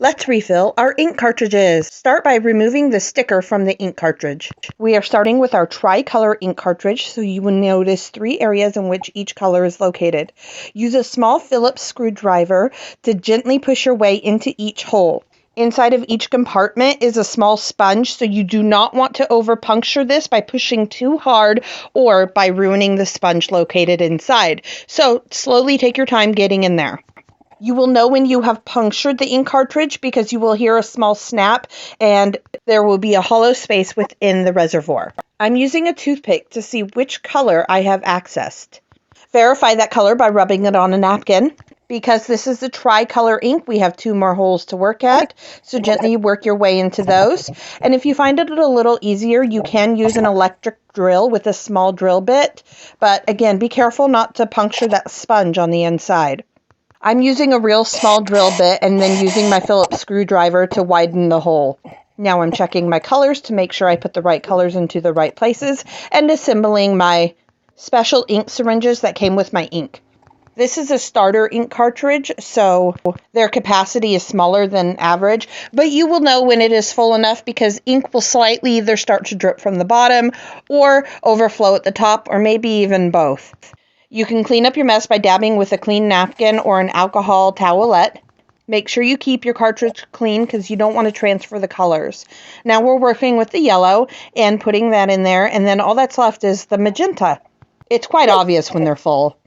Let's refill our ink cartridges. Start by removing the sticker from the ink cartridge. We are starting with our tricolor ink cartridge, so you will notice 3 areas in which each color is located. Use a small Phillips screwdriver to gently push your way into each hole. Inside of each compartment is a small sponge, so you do not want to over-puncture this by pushing too hard or by ruining the sponge located inside. So slowly take your time getting in there. You will know when you have punctured the ink cartridge because you will hear a small snap and there will be a hollow space within the reservoir. I'm using a toothpick to see which color I have accessed. Verify that color by rubbing it on a napkin. Because this is the tricolor ink, we have 2 more holes to work at, so gently work your way into those. And if you find it a little easier, you can use an electric drill with a small drill bit. But again, be careful not to puncture that sponge on the inside. I'm using a real small drill bit and then using my Phillips screwdriver to widen the hole. Now I'm checking my colors to make sure I put the right colors into the right places and assembling my special ink syringes that came with my ink. This is a starter ink cartridge, so their capacity is smaller than average, but you will know when it is full enough because ink will slightly either start to drip from the bottom or overflow at the top, or maybe even both. You can clean up your mess by dabbing with a clean napkin or an alcohol towelette. Make sure you keep your cartridge clean because you don't want to transfer the colors. Now we're working with the yellow and putting that in there, and then all that's left is the magenta. It's quite obvious when they're full.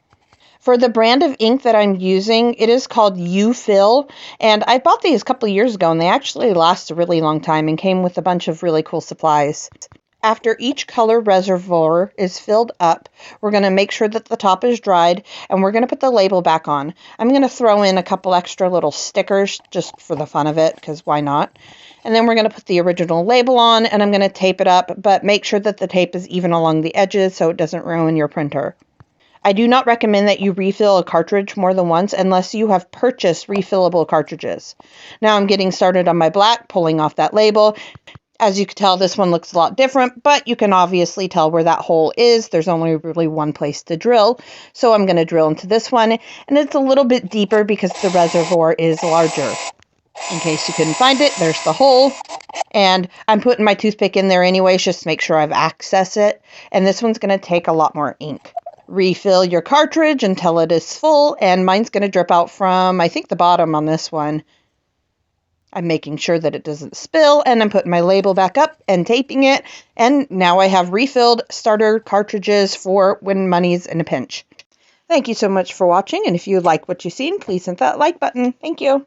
For the brand of ink that I'm using, it is called U-Fill, and I bought these a couple of years ago, and they actually last a really long time and came with a bunch of really cool supplies. After each color reservoir is filled up, we're going to make sure that the top is dried, and we're going to put the label back on. I'm going to throw in a couple extra little stickers just for the fun of it, because why not? And then we're going to put the original label on, and I'm going to tape it up, but make sure that the tape is even along the edges so it doesn't ruin your printer. I do not recommend that you refill a cartridge more than once unless you have purchased refillable cartridges. Now I'm getting started on my black, pulling off that label. As you can tell, this one looks a lot different, but you can obviously tell where that hole is. There's only really one place to drill. So I'm going to drill into this one, and it's a little bit deeper because the reservoir is larger. In case you couldn't find it, there's the hole. And I'm putting my toothpick in there anyways, just to make sure I've accessed it. And this one's going to take a lot more ink. Refill your cartridge until it is full, and mine's going to drip out from, I think, the bottom on this one. I'm making sure that it doesn't spill, and I'm putting my label back up and taping it, and now I have refilled starter cartridges for when money's in a pinch. Thank you so much for watching, and if you like what you've seen, please hit that like button. Thank you.